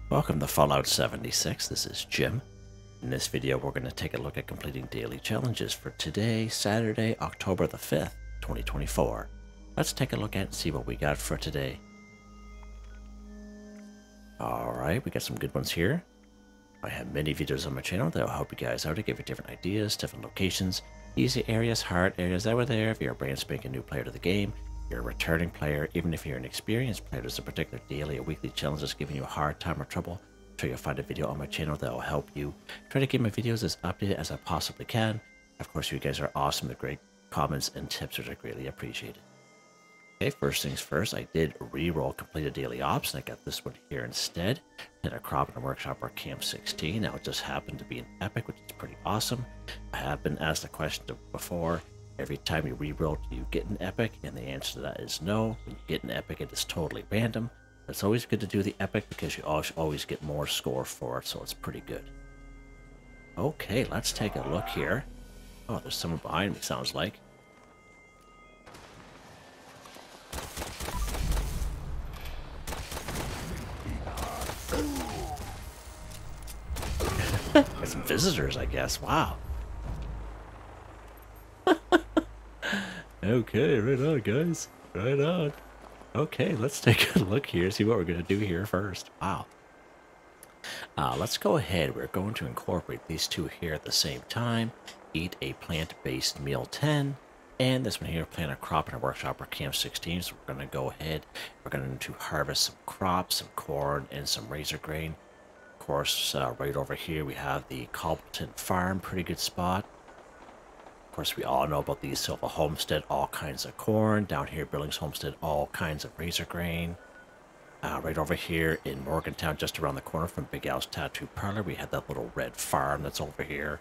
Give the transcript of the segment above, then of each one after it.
Welcome to Fallout 76, this is Jim. In this video we're going to take a look at completing daily challenges for today, Saturday, October the 5th, 2024. Let's take a look at and see what we got for today. Alright, we got some good ones here. I have many videos on my channel that will help you guys out to give you different ideas, different locations, easy areas, hard areas that were there if you're a brand spanking new player to the game. You're a returning player, even if you're an experienced player, there's a particular daily or weekly challenge that's giving you a hard time or trouble. I'm sure you'll find a video on my channel that will help you. Try to keep my videos as updated as I possibly can. Of course, you guys are awesome with great comments and tips, which are greatly appreciated. Okay, first things first, I did re-roll completed daily ops, and I got this one here instead. Hit a crop in a workshop or camp 16. Now it just happened to be an epic, which is pretty awesome. I have been asked the question before. Every time you re-roll, do you get an epic? And the answer to that is no. When you get an epic, it is totally random. It's always good to do the epic because you always get more score for it, so it's pretty good. Okay, let's take a look here. Oh, there's someone behind me, sounds like. Got some visitors, I guess. Wow. Okay, right on, guys. Right on. Okay, let's take a look here, see what we're going to do here first. Wow. Let's go ahead. We're going to incorporate these two here at the same time. Eat a plant-based meal 10. And this one here, plant a crop in a workshop or camp 16. So we're going to go ahead. We're going to harvest some crops, some corn, and some razor grain. Of course, right over here we have the Cobbleton Farm. Pretty good spot. Of course, we all know about the Silva Homestead, all kinds of corn. Down here, Billings Homestead, all kinds of razor grain. Right over here in Morgantown, just around the corner from Big Al's Tattoo Parlor, we have that little red farm that's over here.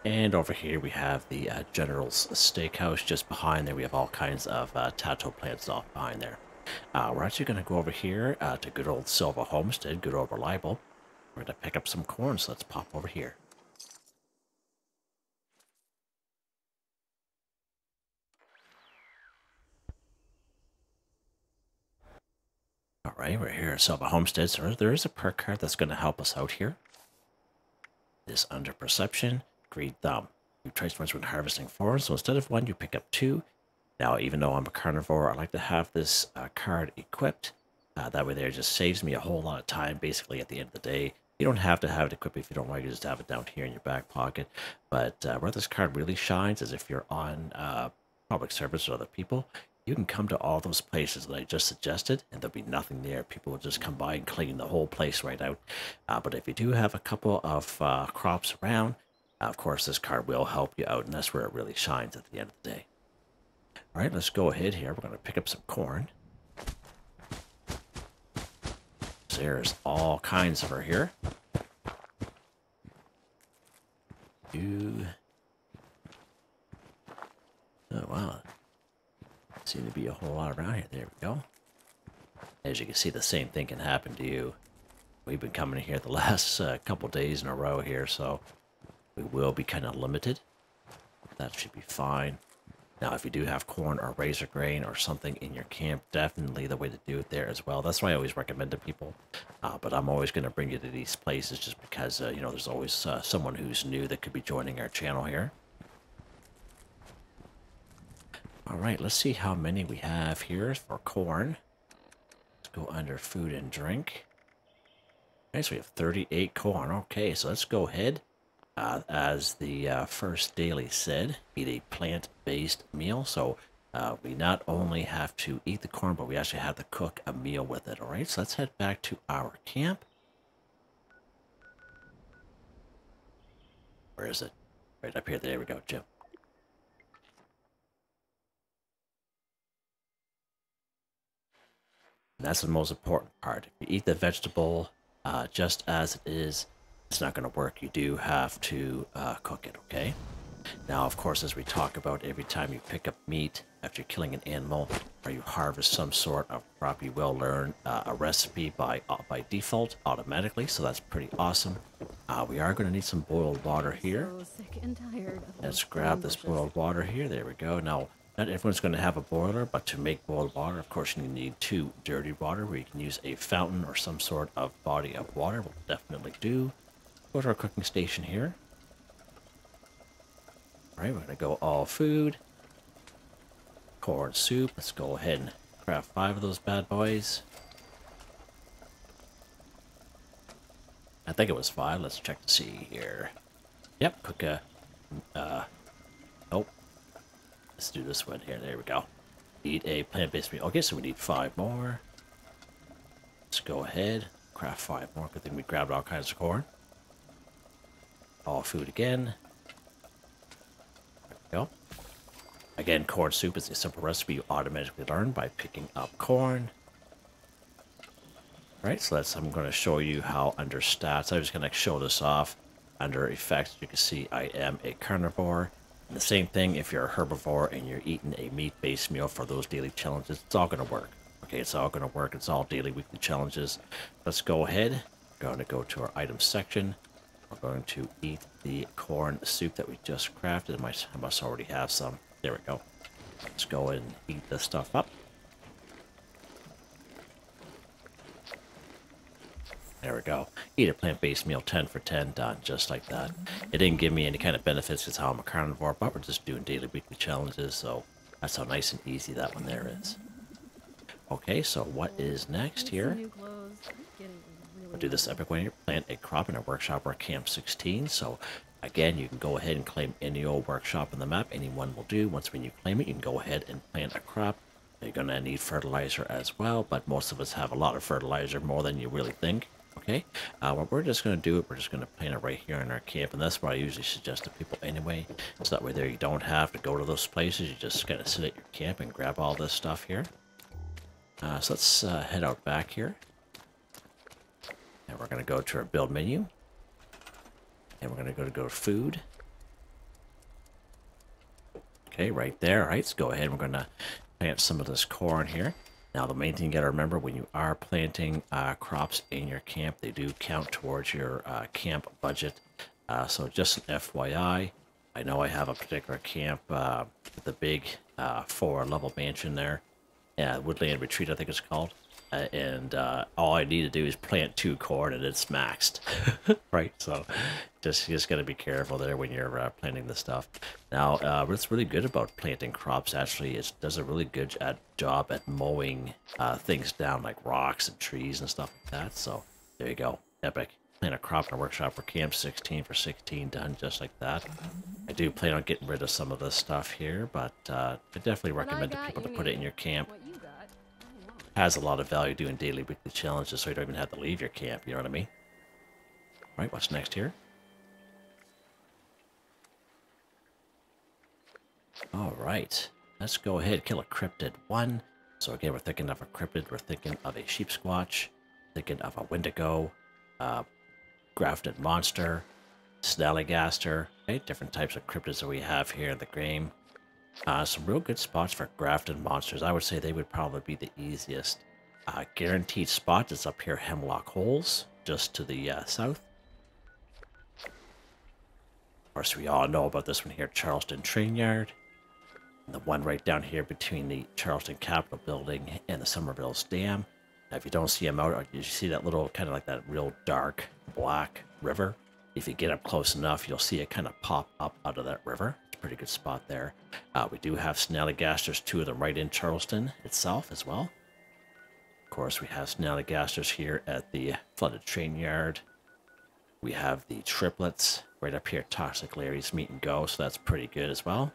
And over here, we have the General's Steakhouse. Just behind there, we have all kinds of tattoo plants off behind there. We're actually going to go over here to good old Silva Homestead, good old reliable. We're going to pick up some corn, so let's pop over here. Alright, we're here at Silva Homestead, so there is a perk card that's going to help us out here. This under Perception, Greed Thumb. You trace ones when harvesting forest, so instead of one, you pick up two. Now, even though I'm a carnivore, I like to have this card equipped. That way there, it just saves me a whole lot of time, basically, at the end of the day. You don't have to have it equipped if you don't want. You just have it down here in your back pocket. But where this card really shines is if you're on public service with other people. You can come to all those places that I just suggested, and there'll be nothing there. People will just come by and clean the whole place right out. But if you do have a couple of crops around, of course, this card will help you out, and that's where it really shines at the end of the day. All right, let's go ahead here. We're going to pick up some corn. There's all kinds of her here. Oh, wow. Seem to be a whole lot around here. There we go. As you can see, the same thing can happen to you. We've been coming here the last couple days in a row here, so we will be kind of limited. That should be fine. Now, if you do have corn or razor grain or something in your camp, definitely the way to do it there as well. That's why I always recommend to people. But I'm always going to bring you to these places just because, you know, there's always someone who's new that could be joining our channel here. All right, let's see how many we have here for corn. Let's go under food and drink. Okay, so we have 38 corn. Okay, so let's go ahead. As the first daily said, eat a plant-based meal. So we not only have to eat the corn, but we actually have to cook a meal with it. All right, so let's head back to our camp. Where is it? Right up here. There we go, Jim. And that's the most important part. If you eat the vegetable just as it is, it's not going to work. You do have to cook it, okay? Now, of course, as we talk about, every time you pick up meat after killing an animal or you harvest some sort of crop, you will learn a recipe by default automatically, so that's pretty awesome. We are going to need some boiled water here. So sick and tired of Let's grab this boiled water here. There we go. Now, Not everyone's going to have a boiler, but to make boiled water, of course, you need 2 dirty water, where you can use a fountain or some sort of body of water. We'll definitely do. Go to our cooking station here. All right, we're going to go all food. Corn soup. Let's go ahead and craft 5 of those bad boys. I think it was 5. Let's check to see here. Yep, cook a... oh. Let's do this one here. There we go. Eat a plant-based meal. Okay, so we need 5 more. Let's go ahead. Craft 5 more. Good thing we grabbed all kinds of corn. All food again. There we go. Again, corn soup is a simple recipe you automatically learn by picking up corn. Right, so I'm going to show you how under stats, I'm just going to show this off. Under effects, you can see I am a carnivore. And the same thing if you're a herbivore and you're eating a meat-based meal for those daily challenges, it's all going to work. Okay, it's all going to work. It's all daily, weekly challenges. Let's go ahead. We're going to go to our items section. We're going to eat the corn soup that we just crafted. I must already have some. There we go. Let's go ahead and eat this stuff up. There we go. Eat a plant-based meal, 10 for 10, done, just like that. It didn't give me any kind of benefits because how I'm a carnivore, but we're just doing daily, weekly challenges, so that's how nice and easy that one there is. Okay, so what is next here? We'll do this epic one here. Plant a crop in a workshop or camp 16. So again, you can go ahead and claim any old workshop on the map. Anyone will do. Once when you claim it, you can go ahead and plant a crop. You're going to need fertilizer as well, but most of us have a lot of fertilizer, more than you really think. Okay, what we're just going to do, we're just going to plant it right here in our camp, and that's what I usually suggest to people anyway. So that way there you don't have to go to those places. You just kind of sit at your camp and grab all this stuff here. So let's head out back here. And we're going to go to our build menu. And we're going to go to food. Okay, right there. All right, let's go ahead. We're going to plant some of this corn here. Now, the main thing you got to remember when you are planting crops in your camp, they do count towards your camp budget. So just an FYI, I know I have a particular camp with the big 4-level mansion there. Yeah, Woodland Retreat, I think it's called. And all I need to do is plant 2 corn and it's maxed. Right, so you just got to be careful there when you're planting this stuff. Now, what's really good about planting crops actually is it does a really good job at mowing things down like rocks and trees and stuff like that. So there you go, epic. Plant a crop in a workshop for camp 16 for 16, done just like that. I do plan on getting rid of some of this stuff here, but I definitely recommend to people to put it in your camp. Has a lot of value doing daily, weekly challenges, so you don't even have to leave your camp, you know what I mean? Right, what's next here? Alright, let's go ahead, kill a cryptid 1. So again, we're thinking of a cryptid, we're thinking of a sheep squatch, thinking of a wendigo, grafted monster, snallygaster, okay, different types of cryptids that we have here in the game. Some real good spots for grafted monsters. I would say they would probably be the easiest. Guaranteed spot is up here, Hemlock Holes, just to the south. Of course, we all know about this one here, Charleston Train Yard. And the one right down here between the Charleston Capitol Building and the Somerville's Dam. Now, if you don't see them out, you see that little, kind of like that real dark, black river. If you get up close enough, you'll see it kind of pop up out of that river. Pretty good spot there. We do have snallygasters, 2 of them right in Charleston itself as well. Of course, we have snallygasters here at the flooded train yard. We have the triplets right up here at Toxic Larry's Meet and Go, so that's pretty good as well.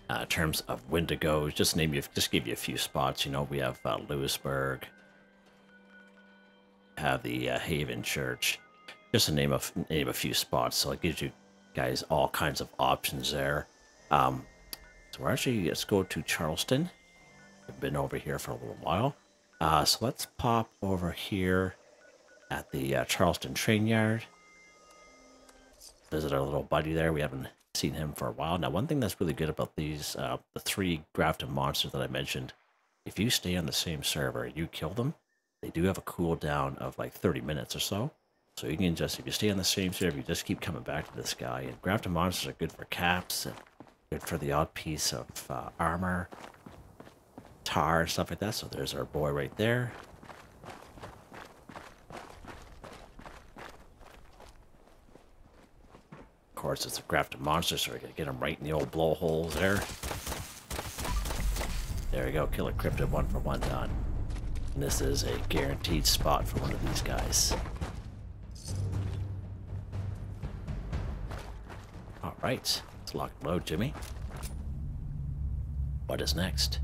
In terms of wendigos, just give you a few spots. You know, we have Lewisburg, have the Haven Church, just to name a few spots. So it gives you guys all kinds of options there. So we're actually, let's go to Charleston. We've been over here for a little while. So let's pop over here at the Charleston Train Yard. Visit our little buddy there. We haven't seen him for a while. Now, one thing that's really good about these, the 3 grafted monsters that I mentioned, if you stay on the same server and you kill them, they do have a cooldown of like 30 minutes or so. So you can just, if you stay on the same server, you just keep coming back to this guy. And grafted monsters are good for caps and Good for the odd piece of armor, tar, stuff like that. So there's our boy right there. Of course, it's a crafted monster, so we're going to get him right in the old blowholes there. There we go, kill a cryptid, 1 for 1 done. And this is a guaranteed spot for one of these guys. Alright, let's lock and load, Jimmy. What is next?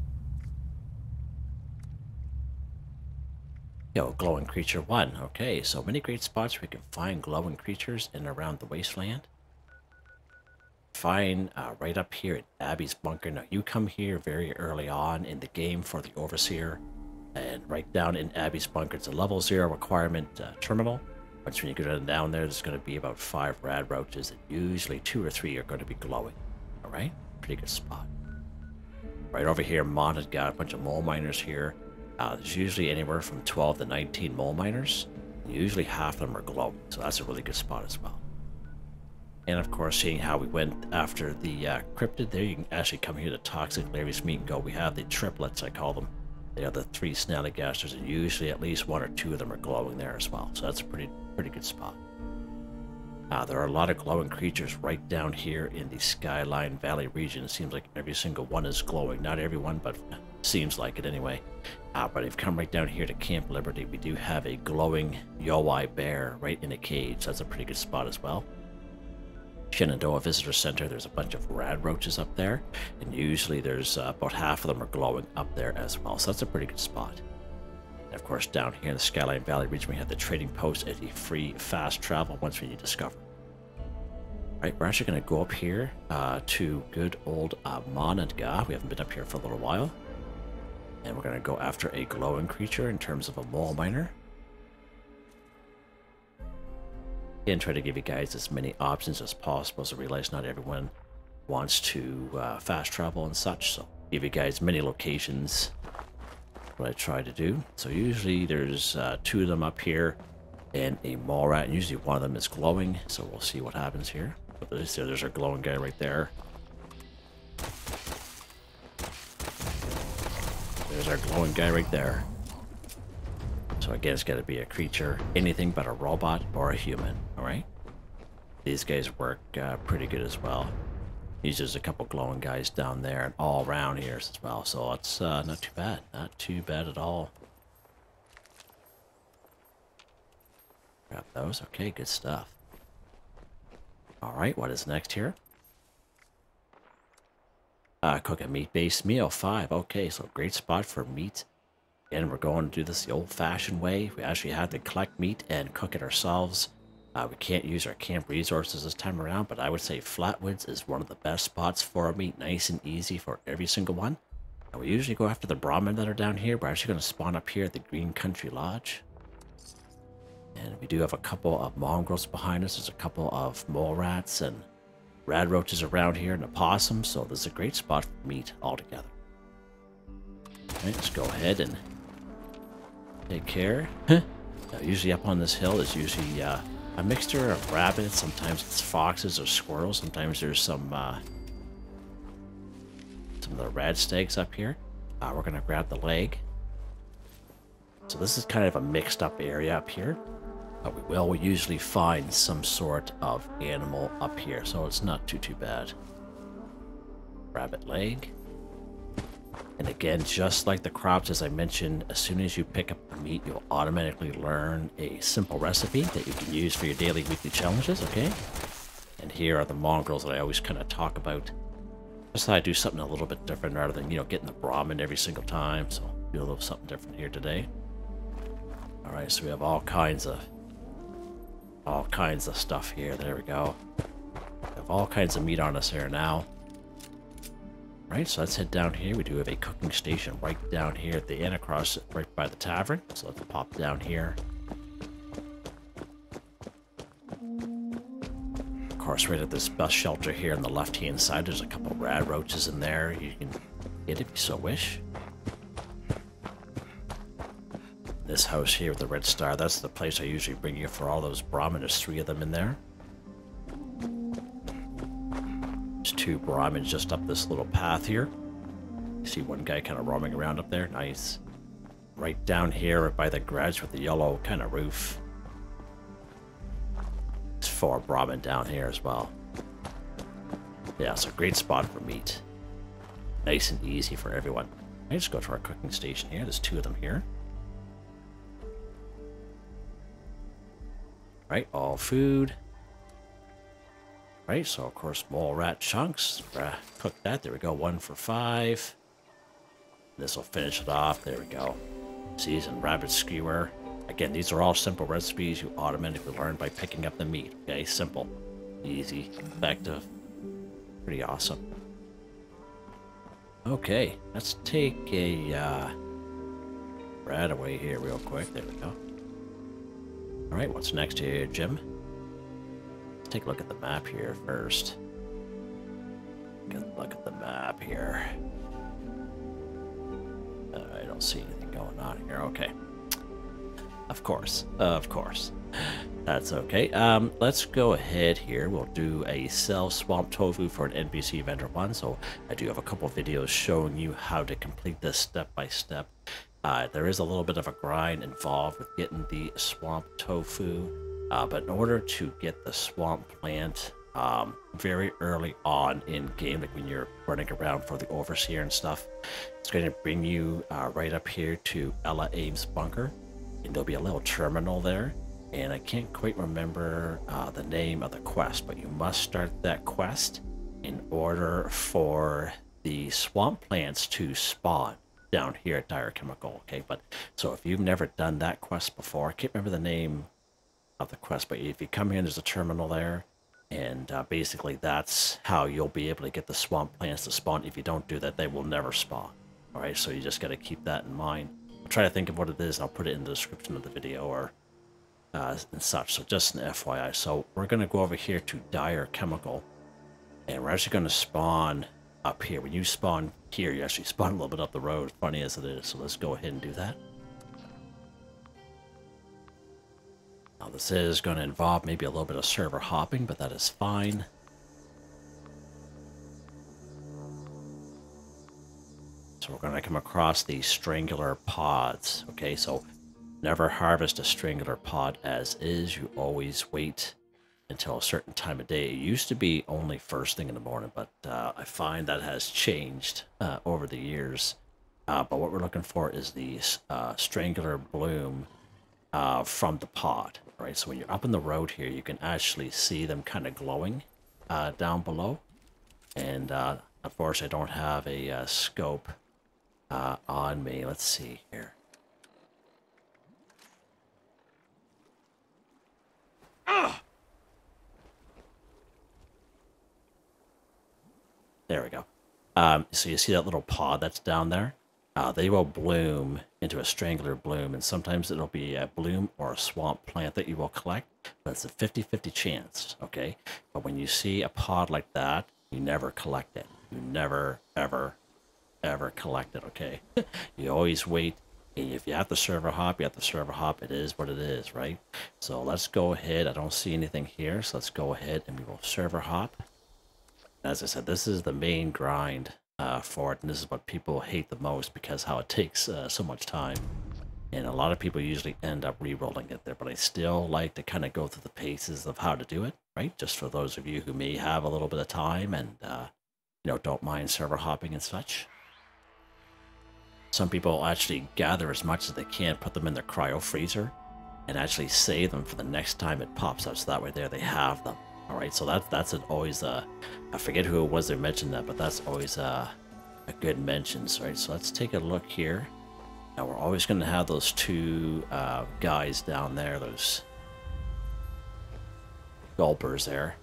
Yo, glowing creature 1. Okay, so many great spots where we can find glowing creatures in and around the wasteland. Find right up here at Abby's bunker. Now, you come here very early on in the game for the Overseer. And right down in Abby's bunker, it's a level 0 requirement terminal. Once when you go down there, there's going to be about 5 rad roaches, and usually 2 or 3 are going to be glowing. Alright? Pretty good spot. Right over here, Mon has got a bunch of mole miners here. There's usually anywhere from 12 to 19 mole miners. Usually half of them are glowing, so that's a really good spot as well. And of course, seeing how we went after the cryptid there, you can actually come here to Toxic Larry's Meat and go. We have the triplets, I call them. They are the 3 snallygasters, and usually at least 1 or 2 of them are glowing there as well. So that's a pretty good spot. There are a lot of glowing creatures right down here in the Skyline Valley region. It seems like every single one is glowing. Not everyone, but seems like it anyway. But if you come right down here to Camp Liberty, we do have a glowing Yowai bear right in a cage. So that's a pretty good spot as well. Shenandoah Visitor Center, there's a bunch of rad roaches up there, and usually there's about half of them are glowing up there as well, so that's a pretty good spot. And of course, down here in the Skyline Valley region, we have the trading post at a free fast travel once we discover. Alright, we're actually going to go up here to good old Monadga. We haven't been up here for a little while. And we're going to go after a glowing creature in terms of a mole miner. And try to give you guys as many options as possible, so I realize not everyone wants to fast travel and such, so give you guys many locations, what I try to do. So usually there's 2 of them up here and a mole rat, and usually one of them is glowing, so we'll see what happens here. But there's our glowing guy right there. There's our glowing guy right there. So again, it's got to be a creature, anything but a robot or a human, alright? These guys work pretty good as well. There's a couple glowing guys down there and all around here as well, so it's not too bad. Not too bad at all. Grab those. Okay, good stuff. Alright, what is next here? Cook a meat-based meal, 5. Okay, so great spot for meat. And we're going to do this the old-fashioned way. We actually have to collect meat and cook it ourselves. We can't use our camp resources this time around, but I would say Flatwoods is one of the best spots for meat, nice and easy for every single one. And we usually go after the Brahmin that are down here. We're actually going to spawn up here at the Green Country Lodge. And we do have a couple of mongrels behind us. There's a couple of mole rats and rad roaches around here and opossums, so this is a great spot for meat altogether. Alright, let's go ahead and take care. Now, usually up on this hill is usually a mixture of rabbits. Sometimes it's foxes or squirrels. Sometimes there's some of the red stags up here. We're going to grab the leg. So this is kind of a mixed up area up here. We usually find some sort of animal up here, so it's not too bad. Rabbit leg. And again, just like the crops, as I mentioned, as soon as you pick up the meat, you'll automatically learn a simple recipe that you can use for your daily, weekly challenges, okay? And here are the mongrels that I always kind of talk about. Just thought I'd do something a little bit different rather than, getting the Brahmin every single time. So do a little something different here today. Alright, so we have all kinds of stuff here. There we go. We have all kinds of meat on us here now. Right, so let's head down here. We do have a cooking station right down here at the end, across right by the tavern. So let's pop down here. Of course, right at this bus shelter here on the left-hand side, there's a couple rad roaches in there. You can get it if you so wish. This house here with the red star, that's the place I usually bring you for all those Brahmin. There's 3 of them in there. There's 2 two Brahmins just up this little path here. You see one guy kind of roaming around up there. Nice. Right down here by the garage with the yellow kind of roof. There's 4 Brahmin down here as well. Yeah, it's a great spot for meat. Nice and easy for everyone. I just go to our cooking station here. There's 2 of them here. Right, all food. Right, so of course mole rat chunks. Cook that. There we go. 1 for 5. This will finish it off. There we go. Seasoned rabbit skewer. Again, these are all simple recipes you automatically learn by picking up the meat. Okay, simple, easy, effective. Pretty awesome. Okay, let's take a rat away here real quick. There we go. All right, what's next here, Jim? Let's take a look at the map here first. Get a look at the map here. I don't see anything going on here. Okay. Of course. Of course. That's okay. Let's go ahead here. We'll do a sell swamp tofu for an NPC vendor 1. So I do have a couple videos showing you how to complete this step by step. There is a little bit of a grind involved with getting the swamp tofu. But in order to get the swamp plant very early on in game, like when you're running around for the overseer and stuff, it's going to bring you right up here to Ella Abe's bunker, and there'll be a little terminal there, and I can't quite remember the name of the quest, but you must start that quest in order for the swamp plants to spawn down here at Dire Chemical. Okay, but so if you've never done that quest before, I can't remember the name of the quest, but if you come here, there's a terminal there. And basically that's how you'll be able to get the swamp plants to spawn. If you don't do that, they will never spawn. Alright, so you just got to keep that in mind. I'll try to think of what it is, and I'll put it in the description of the video or and such. So just an FYI. So we're going to go over here to Dire Chemical, and we're actually going to spawn up here. When you spawn here, you actually spawn a little bit up the road, funny as it is. So let's go ahead and do that. Now this is going to involve maybe a little bit of server hopping, but that is fine. So we're going to come across these strangler pods. Okay, so never harvest a strangler pod as is. You always wait until a certain time of day. It used to be only first thing in the morning, but I find that has changed over the years. But what we're looking for is the strangler bloom from the pod. Right, so when you're up in the road here, you can actually see them kind of glowing down below. And of course, I don't have a scope on me. Let's see here. There we go. So you see that little pod that's down there? They will bloom into a strangler bloom, and sometimes it'll be a bloom or a swamp plant that you will collect, but it's a 50-50 chance, okay? But when you see a pod like that, you never collect it. You never, ever, ever collect it, okay? You always wait, and if you have to server hop, you have to server hop. It is what it is, right? So let's go ahead. I don't see anything here, so let's go ahead and we will server hop. As I said, this is the main grind for it, and this is what people hate the most because how it takes so much time, and a lot of people usually end up re-rolling it there, but I still like to kind of go through the paces of how to do it, right? Just for those of you who may have a little bit of time and you know, don't mind server hopping and such. Some people actually gather as much as they can, put them in their cryo freezer, and actually save them for the next time it pops up, so that way there they have them. All right, so that's always I forget who it was that mentioned that, but that's always a good mention. Right, so let's take a look here. Now we're always going to have those 2 guys down there, those gulpers there.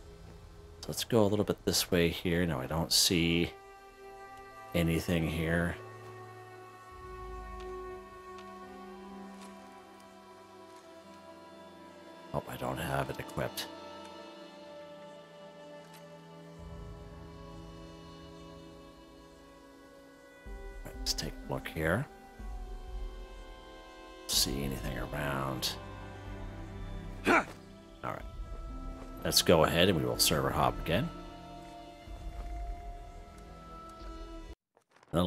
So let's go a little bit this way here. Now I don't see anything here. Oh, I don't have it equipped. Let's take a look here. See anything around. Alright. Let's go ahead and we will server hop again.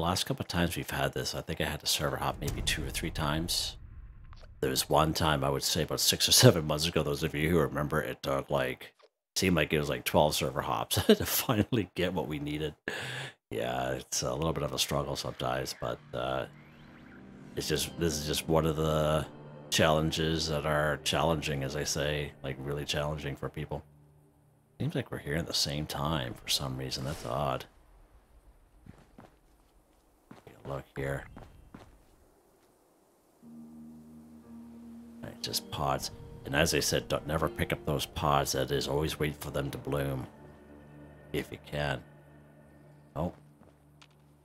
last couple of times we've had this, I think I had to server hop maybe 2 or 3 times. There was one time, I would say about 6 or 7 months ago, those of you who remember, it took like, seemed like it was like 12 server hops to finally get what we needed. Yeah, it's a little bit of a struggle sometimes, but this is just one of the challenges that are challenging, as I say, like really challenging for people. Seems like we're here at the same time for some reason. That's odd. Take a look here. Right, just pods. And as I said, don't never pick up those pods. That is, always wait for them to bloom. If you can. Oh.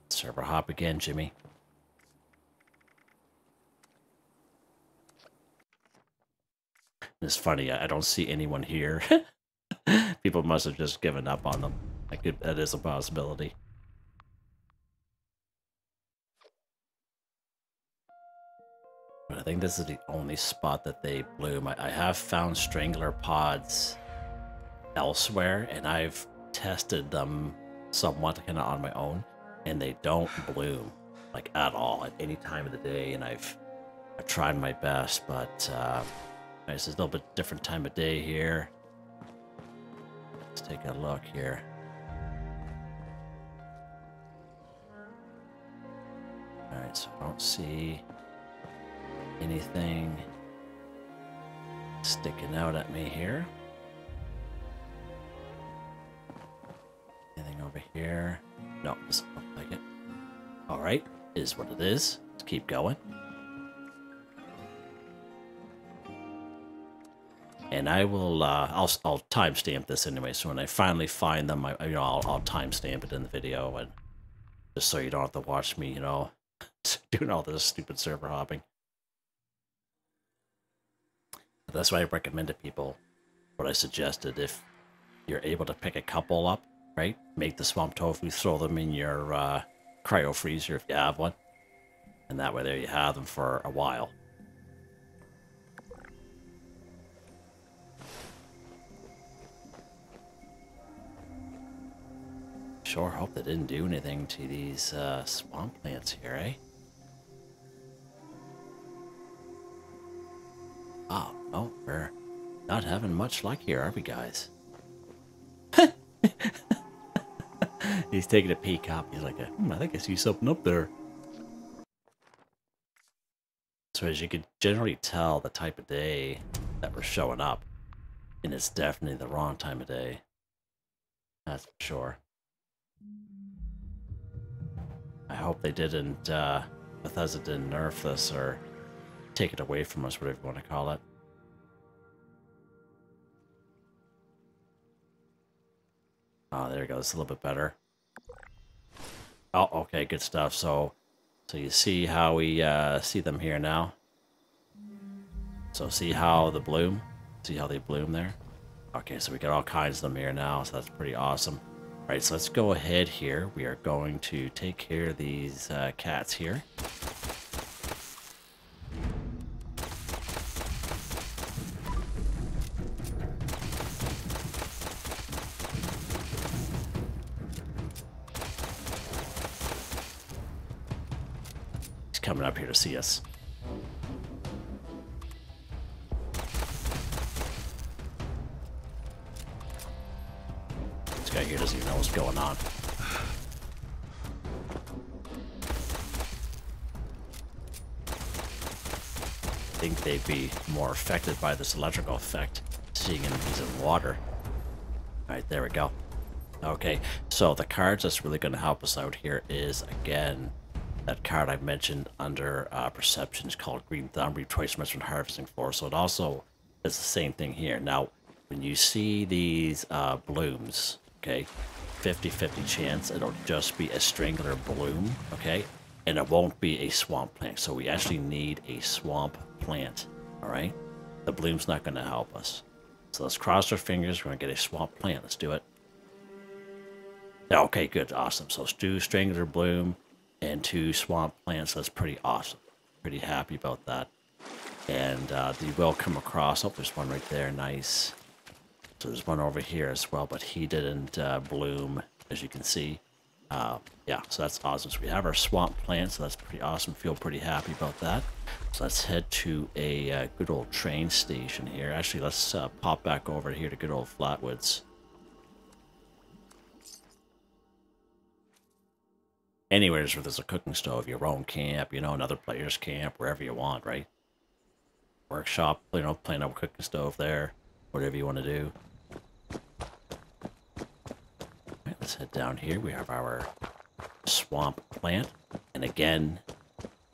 Server hop again, Jimmy. It's funny, I don't see anyone here. People must have just given up on them. That is a possibility. But I think this is the only spot that they bloom. I have found strangler pods elsewhere, and I've tested them somewhat kind of on my own, and they don't bloom like at all at any time of the day. And I've tried my best, but it's a little bit different time of day here. Let's take a look here. Alright, so I don't see anything sticking out at me here. Anything over here? No, doesn't look like it. Alright, is what it is. Let's keep going. And I will, I'll timestamp this anyway, so when I finally find them, I'll timestamp it in the video, and just so you don't have to watch me, doing all this stupid server hopping. That's why I recommend to people what I suggested. If you're able to pick a couple up, right? Make the swamp tofu, throw them in your cryo freezer if you have one. And that way there you have them for a while. Sure hope they didn't do anything to these swamp plants here, eh? Oh, no, we're not having much luck here, are we, guys? He's taking a peek up. He's like, I think I see something up there. So as you can generally tell the type of day that we're showing up, and it's definitely the wrong time of day. That's for sure. I hope they didn't, Bethesda didn't nerf this or take it away from us, whatever you want to call it. Oh, there you go. It's a little bit better. Oh, okay, good stuff. So you see how we see them here now? So see how the bloom? See how they bloom there? Okay, so we got all kinds of them here now, so that's pretty awesome. All right, so let's go ahead here. We are going to take care of these cats here. He's coming up here to see us. This guy here doesn't even know what's going on. I think they'd be more affected by this electrical effect, seeing he's in water. Alright, there we go. Okay, so the cards that's really going to help us out here is, again, that card I mentioned under Perceptions called Green Thumb, Retrace Measurement Harvesting Floor. So it also is the same thing here. Now, when you see these blooms, okay, 50-50 chance it'll just be a strangler bloom, okay? And it won't be a swamp plant. So we actually need a swamp plant, all right? The bloom's not going to help us. So let's cross our fingers. We're going to get a swamp plant. Let's do it. Okay, good. Awesome. So 2 strangler bloom and 2 swamp plants. That's pretty awesome. Pretty happy about that. And you will come across... Oh, there's one right there. Nice. So there's one over here as well, but he didn't bloom, as you can see. Yeah, so that's awesome. So we have our swamp plant, so that's pretty awesome. Feel pretty happy about that. So let's head to a good old train station here. Actually, let's pop back over here to good old Flatwoods. Anywhere where there's a cooking stove, your own camp, you know, another player's camp, wherever you want, right? Workshop, you know, playing up a cooking stove there, whatever you want to do. All right, let's head down here. We have our swamp plant, and again,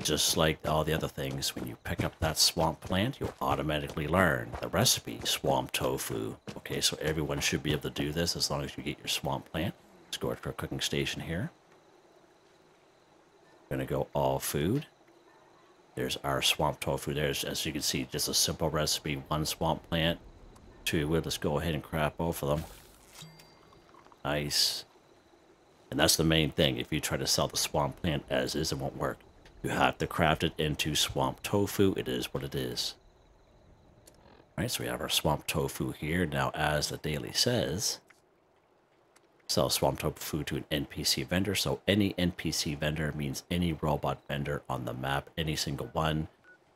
just like all the other things, when you pick up that swamp plant, you'll automatically learn the recipe, swamp tofu. Okay, so everyone should be able to do this as long as you get your swamp plant. Let's go to our cooking station here. We're gonna go all food. There's our swamp tofu. There's, as you can see, just a simple recipe, 1 swamp plant, 2 wood. Let's go ahead and craft both of them. Nice. And that's the main thing. If you try to sell the swamp plant as is, it won't work. You have to craft it into swamp tofu. It is what it is. Alright, so we have our swamp tofu here. Now, as the daily says, sell swamp tofu to an NPC vendor. So any NPC vendor means any robot vendor on the map, any single one.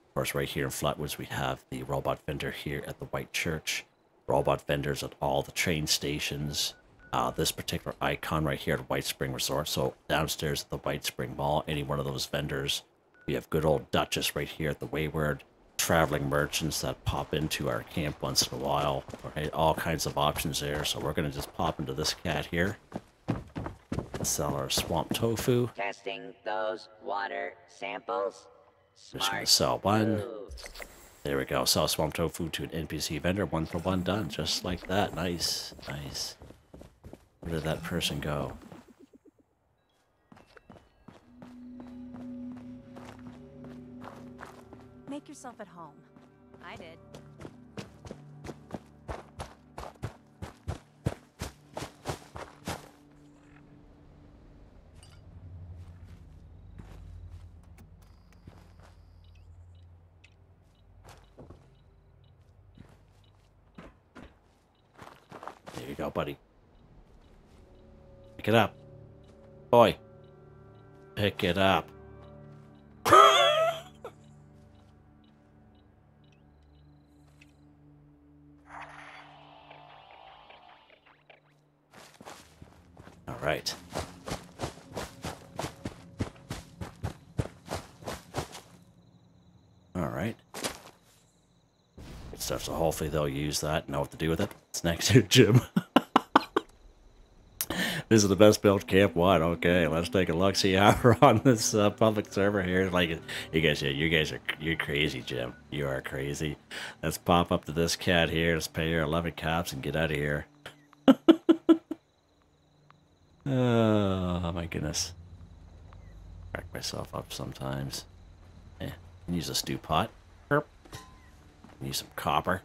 Of course, right here in Flatwoods, we have the robot vendor here at the White Church. Robot vendors at all the train stations. This particular icon right here at White Spring Resort. So downstairs at the White Spring Mall, any one of those vendors. We have good old Duchess right here at the Wayward. Traveling merchants that pop into our camp once in a while. Right, all kinds of options there. So we're going to just pop into this cat here. And sell our swamp tofu. Testing those water samples. Just going to sell 1. There we go. Sell swamp tofu to an NPC vendor. 1 for 1 done. Just like that. Nice. Nice. Where did that person go? Make yourself at home. I did. There you go, buddy. Pick it up. Boy. Pick it up. All right. All right. Good stuff. So hopefully they'll use that and know what to do with it. It's next to Jim. This is the best built camp. What? Okay, let's take a look. See how we're on this public server here. Like, you're crazy, Jim. You are crazy. Let's pop up to this cat here. Let's pay your 11 caps and get out of here. Oh my goodness. Crack myself up sometimes. Use a stew pot. Herp. Use some copper.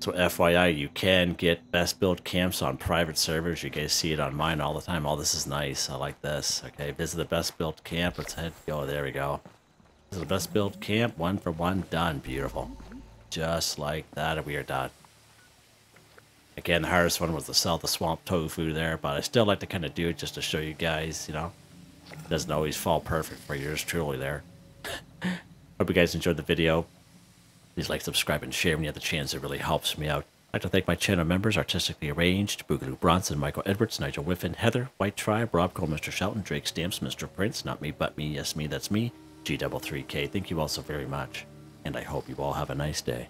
So FYI, you can get best built camps on private servers. You guys see it on mine all the time. Oh, this is nice. I like this. Okay, visit the best built camp. Let's head. Oh, there we go. This is the best built camp. 1 for 1 done. Beautiful. Just like that, and we are done. Again, the hardest one was to sell the swamp tofu there, but I still like to kind of do it just to show you guys, you know. It doesn't always fall perfect for yours truly there. Hope you guys enjoyed the video. Please like, subscribe, and share when you have the chance. It really helps me out. I'd like to thank my channel members, Artistically Arranged, Boogaloo Bronson, Michael Edwards, Nigel Wiffen, Heather, Whitetribe, Robco, Mr. Shelton, Drake Stamps, Mr.Prince, NotMeButMeYesMeThatsMe, G33K. Thank you all so very much, and I hope you all have a nice day.